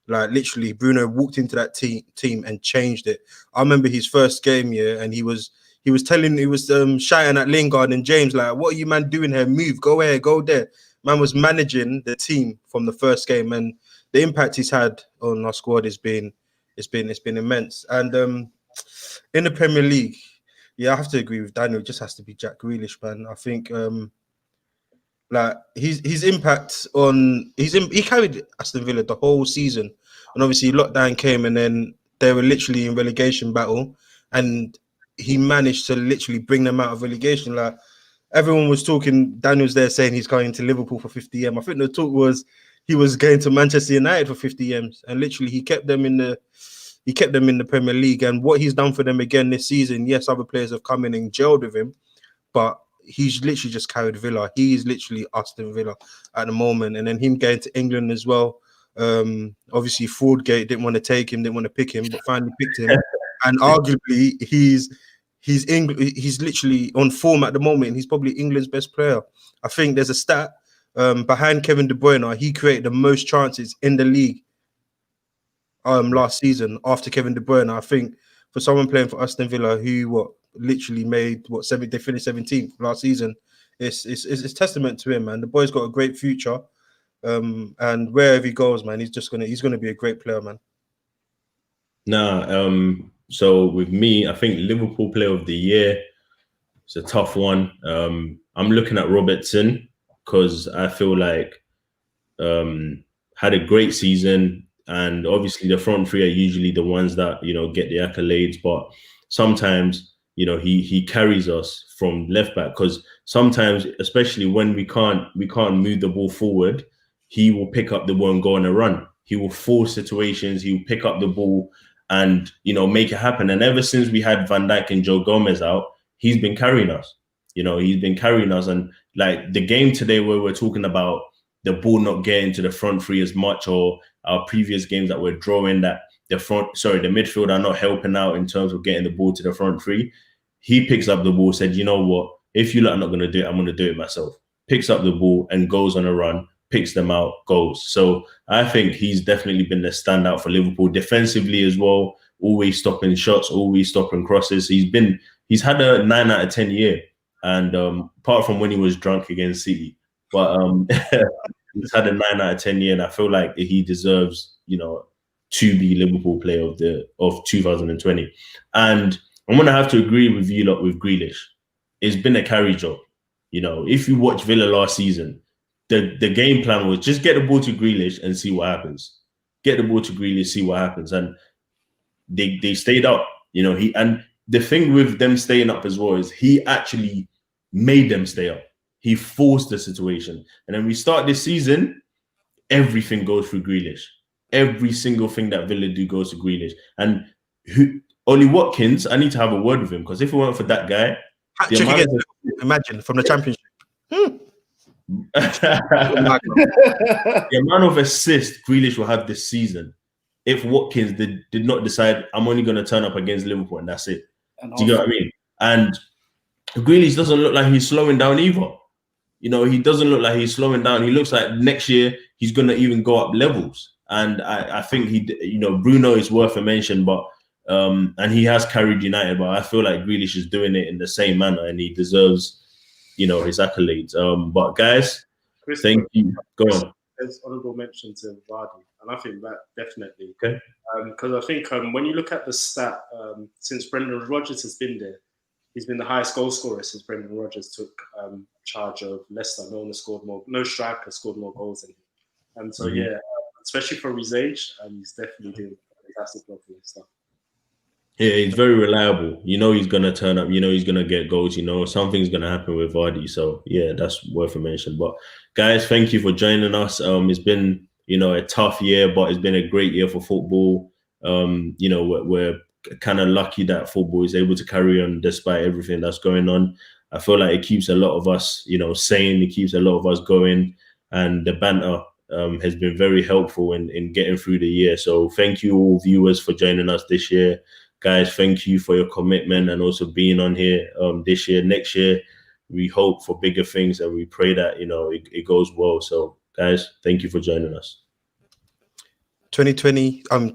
like literally Bruno walked into that team and changed it. I remember his first game, and he was shouting at Lingard and James like, "What are you man doing here? Move, go here, go there." Man was managing the team from the first game, and the impact he's had on our squad has been immense. And in the Premier League, I have to agree with Daniel. It just has to be Jack Grealish, man. I think like his impact he carried Aston Villa the whole season, and obviously lockdown came, and then they were literally in relegation battle, and he managed to literally bring them out of relegation. Like everyone was talking, Daniel's there saying he's going to Liverpool for 50M. I think the talk was he was going to Manchester United for 50Ms, and literally he kept them in the Premier League. And what he's done for them again this season, yes, other players have come in and gelled with him, but he's literally just carried Villa. He's literally Aston Villa at the moment. And then him going to England as well. Obviously, Fordgate didn't want to take him, didn't want to pick him, but finally picked him. And arguably, he's literally on form at the moment. He's probably England's best player. I think there's a stat behind Kevin De Bruyne. He created the most chances in the league last season after Kevin De Bruyne. I think for someone playing for Aston Villa who literally made they finished 17th last season, it's testament to him, man. The boy's got a great future, and wherever he goes, man, he's gonna be a great player, man. So with me, I think Liverpool Player of the Year, it's a tough one. I'm looking at Robertson because I feel like had a great season, and obviously the front three are usually the ones that get the accolades, but sometimes he carries us from left back, because sometimes, especially when we can't move the ball forward, he will pick up the ball and go on a run. He will force situations. He will pick up the ball and make it happen. And ever since we had Van Dijk and Joe Gomez out, he's been carrying us. He's been carrying us. And like the game today, where we're talking about the ball not getting to the front three as much, or our previous games that we're drawing that the midfield are not helping out in terms of getting the ball to the front three. He picks up the ball, said, "You know what? If you lot are not going to do it, I'm going to do it myself." Picks up the ball and goes on a run, picks them out, goes. So I think he's definitely been the standout for Liverpool defensively as well. Always stopping shots, always stopping crosses. He's had a 9 out of 10 year, and apart from when he was drunk against City, but he's had a 9 out of 10 year, and I feel like he deserves, to be Liverpool Player of 2020. And I'm gonna have to agree with you lot with Grealish. It's been a carry job. If you watch Villa last season, the game plan was just get the ball to Grealish and see what happens. Get the ball to Grealish, see what happens, and they stayed up. You know, and the thing with them staying up as well is he actually made them stay up. He forced the situation, and then we start this season, everything goes through Grealish. Every single thing that Villa do goes to Grealish, and Ollie Watkins, I need to have a word with him because if it weren't for that guy, imagine from the Championship. The amount of assists Grealish will have this season if Watkins did not decide I'm only going to turn up against Liverpool and that's it. Do you get what I mean? And Grealish doesn't look like he's slowing down either. You know, he doesn't look like he's slowing down. He looks like next year he's going to even go up levels. And I think Bruno is worth a mention, but and he has carried United, but I feel like Grealish is doing it in the same manner and he deserves, his accolades. But guys, thank you. Go on. There's honourable mention to Vardy, and I think that definitely. Okay. Because I think when you look at the stat, since Brendan Rodgers has been there, he's been the highest goal scorer since Brendan Rodgers took charge of Leicester. No striker scored more goals than him. And so, especially for his age, he's definitely doing fantastic work for his stuff. Yeah, he's very reliable. You know he's going to turn up. You know he's going to get goals. You know something's going to happen with Vardy. So, yeah, that's worth a mention. But, guys, thank you for joining us. It's been, a tough year, but it's been a great year for football. We're kind of lucky that football is able to carry on despite everything that's going on. I feel like it keeps a lot of us, sane. It keeps a lot of us going. And the banter has been very helpful in getting through the year. So, thank you all viewers for joining us this year. Guys, thank you for your commitment and also being on here this year. Next year, we hope for bigger things and we pray that, it goes well. So, guys, thank you for joining us. 21